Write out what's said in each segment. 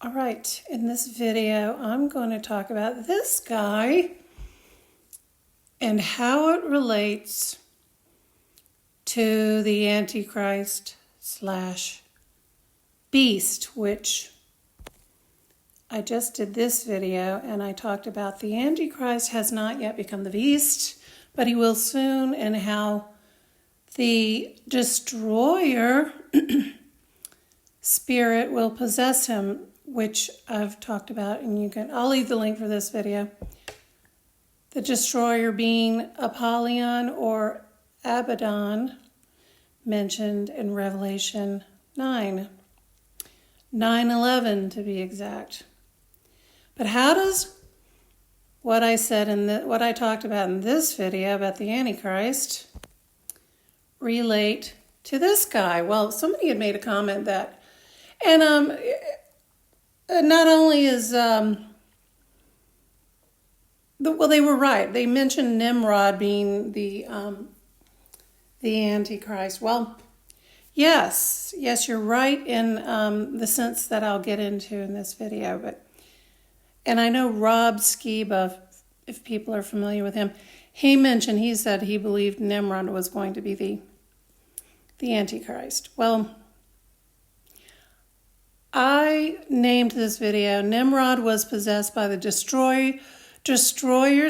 All right, in this video, I'm going to talk about this guy and how it relates to the Antichrist slash beast, which I just did this video and I talked about the Antichrist has not yet become the beast, but he will soon, and how the destroyer spirit will possess him, which I've talked about, and I'll leave the link for this video. The destroyer being Apollyon or Abaddon, mentioned in Revelation 9:11 to be exact. But how does what I said what I talked about in this video about the Antichrist relate to this guy? Well, somebody had made a comment that, and not only is well, they were right. They mentioned Nimrod being the Antichrist. Well, yes, you're right in the sense that I'll get into in this video. And I know Rob Skiba, if people are familiar with him, he said he believed Nimrod was going to be the Antichrist. Well, I named this video, Nimrod was possessed by the destroyer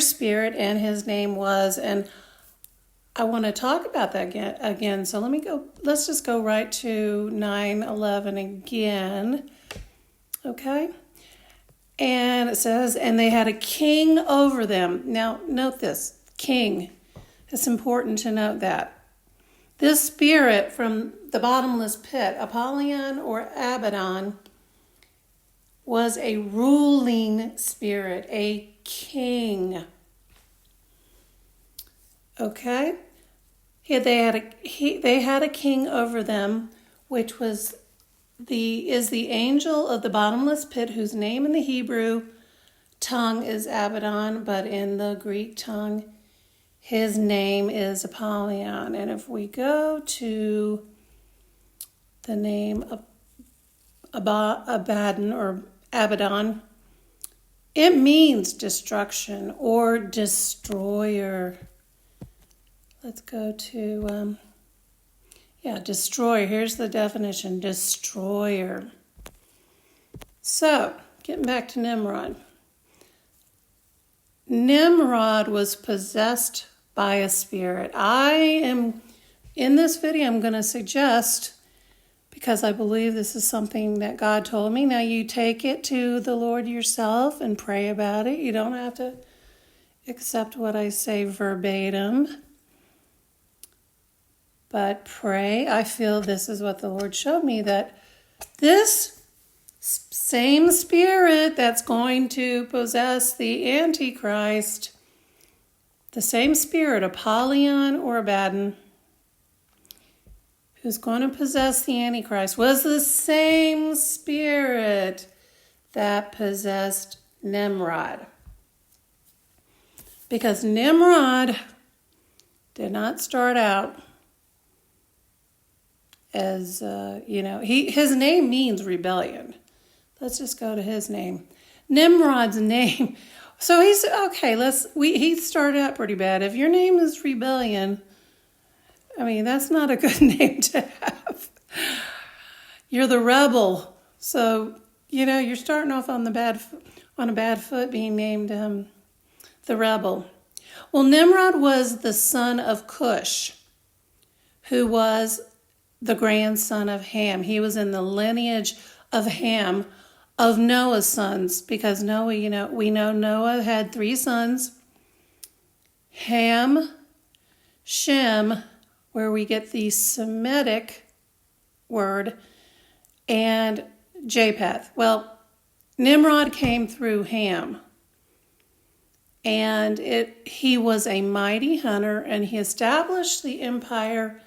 spirit, and his name was, and I want to talk about that again. So let's just go right to 9:11 again. Okay? And it says, and they had a king over them. Now, note this, king. It's important to note that. This spirit from the bottomless pit, Apollyon or Abaddon, was a ruling spirit, a king. Okay? They had a king over them, which was the angel of the bottomless pit, whose name in the Hebrew tongue is Abaddon, but in the Greek tongue, his name is Apollyon. And if we go to the name of Abaddon or Abaddon, it means destruction or destroyer. Let's go to, destroyer. Here's the definition, destroyer. So, getting back to Nimrod. Nimrod was possessed by a spirit. In this video, I'm going to suggest, because I believe this is something that God told me. Now, you take it to the Lord yourself and pray about it. You don't have to accept what I say verbatim. But pray. I feel this is what the Lord showed me, that this same spirit that's going to possess the Antichrist, the same spirit, Apollyon or Abaddon, who's going to possess the Antichrist, was the same spirit that possessed Nimrod. Because Nimrod did not start out as, his name means rebellion. Let's just go to his name. Nimrod's name. So he started out pretty bad. If your name is rebellion, that's not a good name to have. You're the rebel. So, you're starting off on a bad foot being named the rebel. Well, Nimrod was the son of Cush, who was the grandson of Ham. He was in the lineage of Ham, of Noah's sons, because Noah, we know Noah had 3 sons, Ham, Shem, where we get the Semitic word, and Japheth. Well, Nimrod came through Ham, and he was a mighty hunter, and he established the empire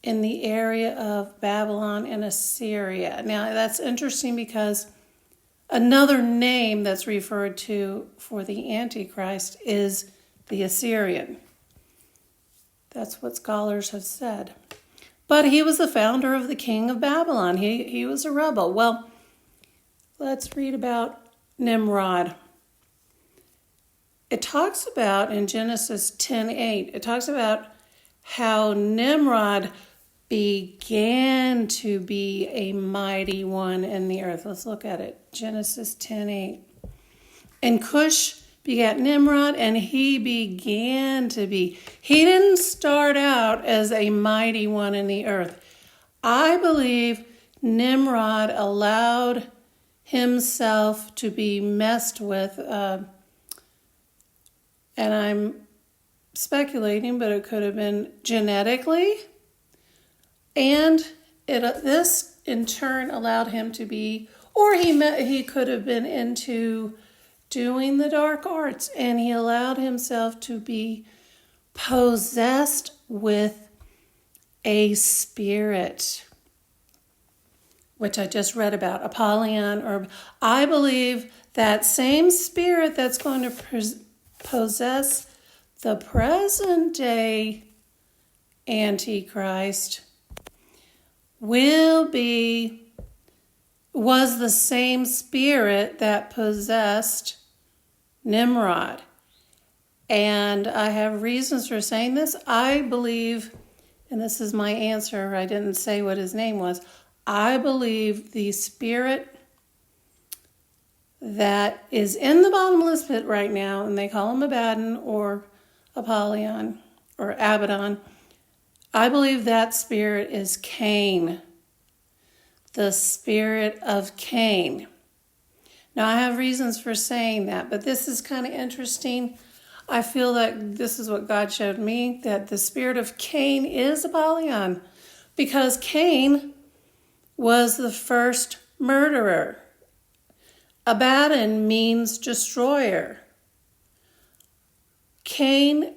in the area of Babylon and Assyria. Now, that's interesting because another name that's referred to for the Antichrist is the Assyrian. That's what scholars have said. But he was the founder of the king of Babylon. He was a rebel. Well, let's read about Nimrod. It talks about in Genesis 10:8, it talks about how Nimrod began to be a mighty one in the earth. Let's look at it. Genesis 10:8. And Cush begat Nimrod, and he began to be. He didn't start out as a mighty one in the earth. I believe Nimrod allowed himself to be messed with, and I'm speculating, but it could have been genetically, and this in turn allowed him to be, or he could have been into doing the dark arts, and he allowed himself to be possessed with a spirit, which I just read about, Apollyon, or I believe that same spirit that's going to possess the present day Antichrist was the same spirit that possessed Nimrod. And I have reasons for saying this. I believe, and this is my answer, I didn't say what his name was. I believe the spirit that is in the bottomless pit right now, and they call him Abaddon or Apollyon or Abaddon, I believe that spirit is Cain, the spirit of Cain. Now, I have reasons for saying that, but this is kind of interesting. I feel that this is what God showed me, that the spirit of Cain is Apollyon, because Cain was the first murderer. Abaddon means destroyer. Cain,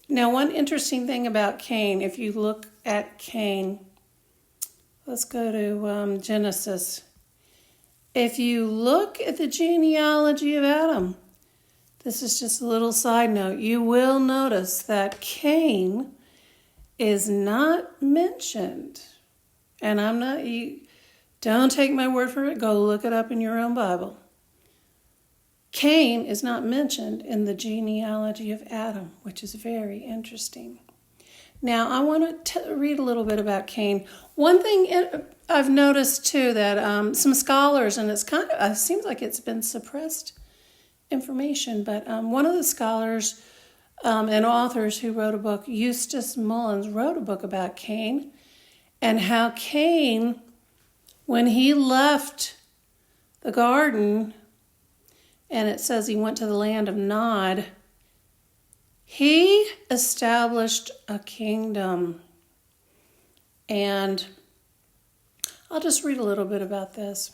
now one interesting thing about Cain, if you look at Cain, let's go to Genesis. If you look at the genealogy of Adam, this is just a little side note, you will notice that Cain is not mentioned. And don't take my word for it, go look it up in your own Bible. Cain is not mentioned in the genealogy of Adam, which is very interesting. Now, I want to read a little bit about Cain. One thing I've noticed, too, that some scholars, and it seems like it's been suppressed information, but one of the scholars and authors who wrote a book, Eustace Mullins, wrote a book about Cain, and how Cain, when he left the garden, and it says he went to the land of Nod, he established a kingdom. And I'll just read a little bit about this.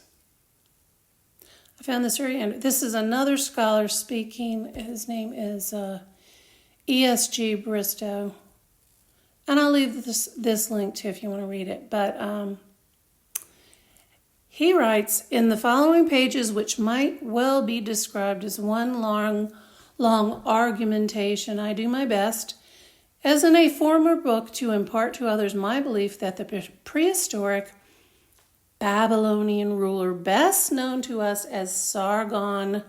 I found this this is another scholar speaking. His name is E.S.G. Bristow. And I'll leave this link too if you want to read it. But he writes, in the following pages, which might well be described as one long argumentation, I do my best, as in a former book, to impart to others my belief that the prehistoric Babylonian ruler, best known to us as Sargon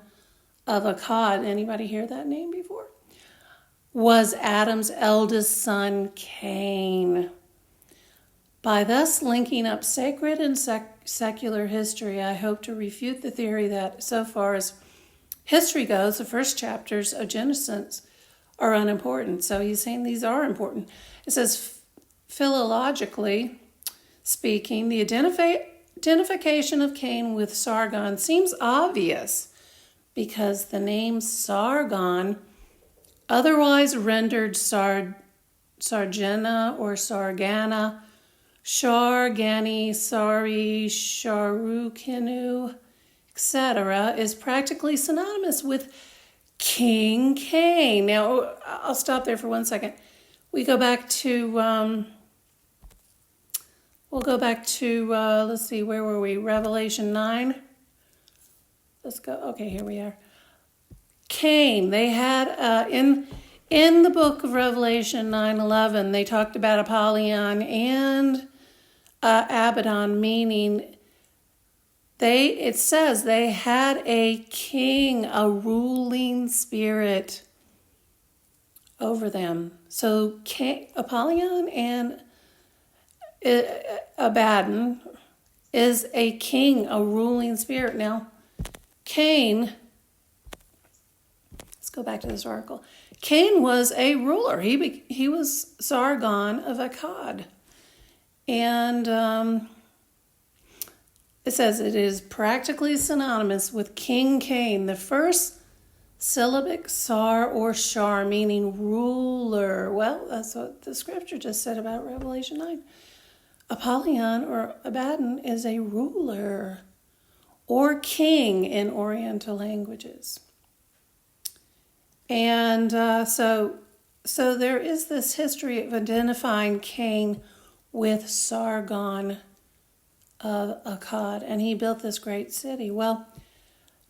of Akkad, anybody hear that name before? Was Adam's eldest son, Cain. By thus linking up sacred and secular history, I hope to refute the theory that, so far as history goes, the first chapters of Genesis are unimportant. So he's saying these are important. It says, philologically speaking, the identification of Cain with Sargon seems obvious because the name Sargon, otherwise rendered Sargena or Sargana, Shargani, Sari, Sharukinu, etc., is practically synonymous with King Cain. Now, I'll stop there for 1 second. We go back to, let's see, where were we? Revelation 9. Let's go. Okay, here we are. Cain, they had, in the book of Revelation 9:11, they talked about Apollyon and Abaddon, meaning It says they had a king, a ruling spirit over them. So Apollyon and Abaddon is a king, a ruling spirit. Now, Cain, let's go back to this article. Cain was a ruler. He was Sargon of Akkad. And it says it is practically synonymous with King Cain, the first syllabic sar or shar, meaning ruler. Well, that's what the scripture just said about Revelation 9. Apollyon or Abaddon is a ruler or king in Oriental languages. And so there is this history of identifying Cain with Sargon of Akkad, and he built this great city. Well,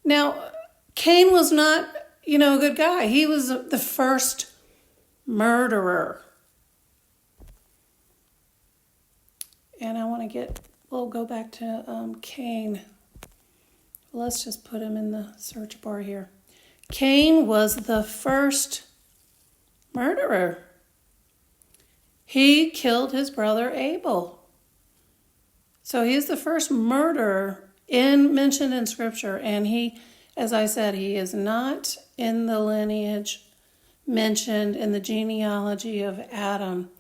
now, Cain was not, a good guy. He was the first murderer. And we'll go back to Cain. Let's just put him in the search bar here. Cain was the first murderer. He killed his brother Abel. So he's the first murderer mentioned in Scripture. And he, as I said, he is not in the lineage mentioned in the genealogy of Adam.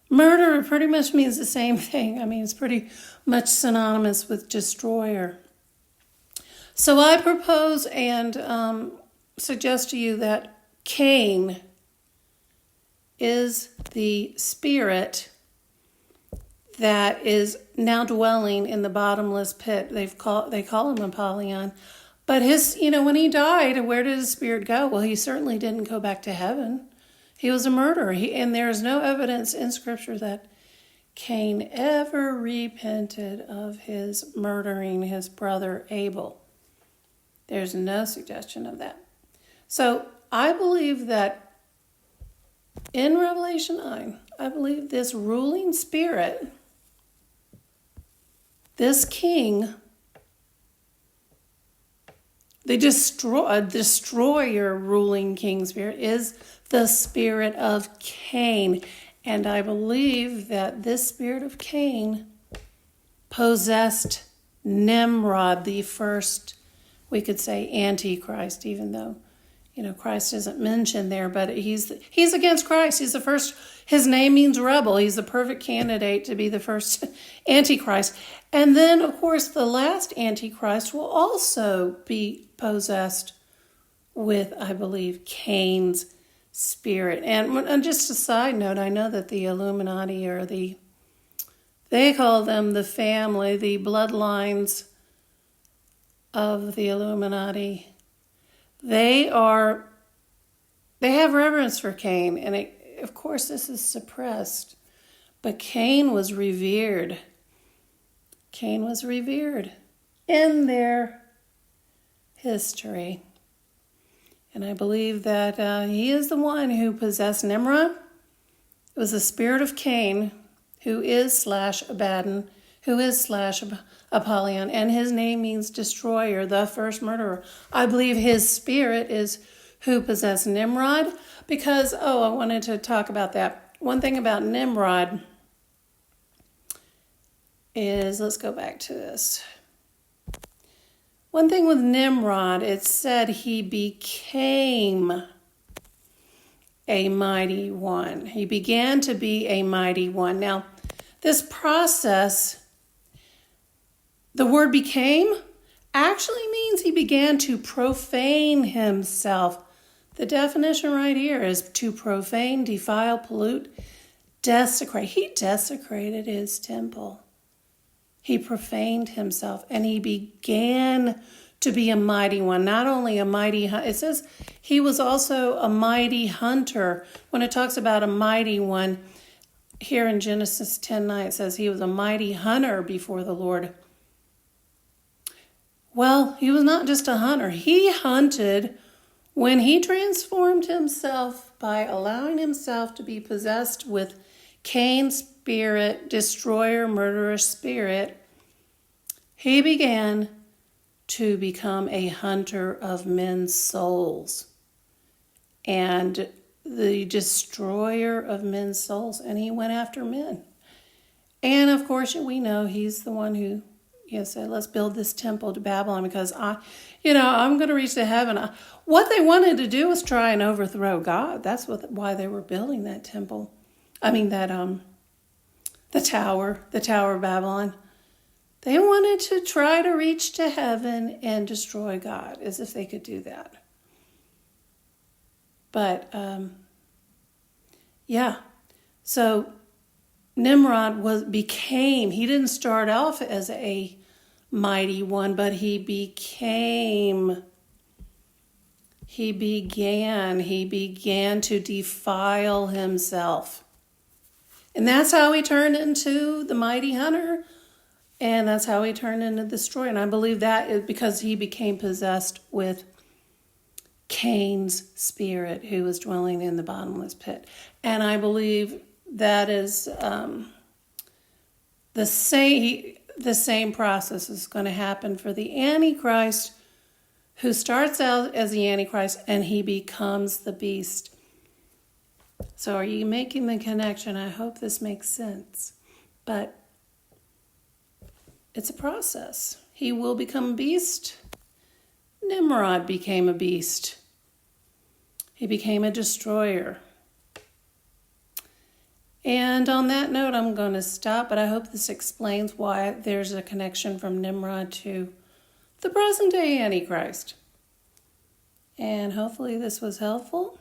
Murderer pretty much means the same thing. I mean, it's pretty much synonymous with destroyer. So I propose and suggest to you that Cain is the spirit that is now dwelling in the bottomless pit. They call him Apollyon. But when he died, where did his spirit go? Well, he certainly didn't go back to heaven. He was a murderer. And there is no evidence in Scripture that Cain ever repented of his murdering his brother Abel. There's no suggestion of that. So I believe that in Revelation 9, I believe this ruling spirit, this king, the destroyer ruling king spirit is the spirit of Cain. And I believe that this spirit of Cain possessed Nimrod, the first, we could say, Antichrist, even though, Christ isn't mentioned there, but he's against Christ. He's the first. His name means rebel. He's the perfect candidate to be the first Antichrist. And then, of course, the last Antichrist will also be possessed with, I believe, Cain's spirit. And just a side note, I know that the Illuminati they call them the family, the bloodlines of the Illuminati. They have reverence for Cain, and of course this is suppressed, but Cain was revered. Cain was revered in their history. And I believe that he is the one who possessed Nimrod. It was the spirit of Cain, who is /Abaddon, who is /Apollyon, and his name means destroyer, the first murderer. I believe his spirit is who possessed Nimrod, because, I wanted to talk about that. One thing about Nimrod is, let's go back to this. One thing with Nimrod, it said he became a mighty one. He began to be a mighty one. Now, this process, the word became, actually means he began to profane himself. The definition right here is to profane, defile, pollute, desecrate. He desecrated his temple. He profaned himself, and he began to be a mighty one. Not only a mighty, it says he was also a mighty hunter. When it talks about a mighty one, here in Genesis 10:9, it says he was a mighty hunter before the Lord. Well, he was not just a hunter. He hunted when he transformed himself by allowing himself to be possessed with Cain's spirit, destroyer, murderer spirit. He began to become a hunter of men's souls and the destroyer of men's souls. And he went after men. And of course, we know he's the one who said, let's build this temple to Babylon because I'm going to reach to heaven. What they wanted to do was try and overthrow God. That's why they were building that temple. The Tower of Babylon. They wanted to try to reach to heaven and destroy God, as if they could do that. But, so Nimrod he didn't start off as a mighty one, but he began to defile himself. And that's how he turned into the mighty hunter. And that's how he turned into the destroyer. And I believe that is because he became possessed with Cain's spirit, who was dwelling in the bottomless pit. And I believe that is the same process is going to happen for the Antichrist, who starts out as the Antichrist and he becomes the beast. So are you making the connection? I hope this makes sense. But it's a process. He will become a beast. Nimrod became a beast. He became a destroyer. And on that note, I'm going to stop, but I hope this explains why there's a connection from Nimrod to the present day Antichrist. And hopefully this was helpful.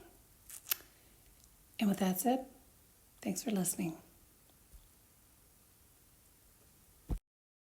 And with that said, thanks for listening.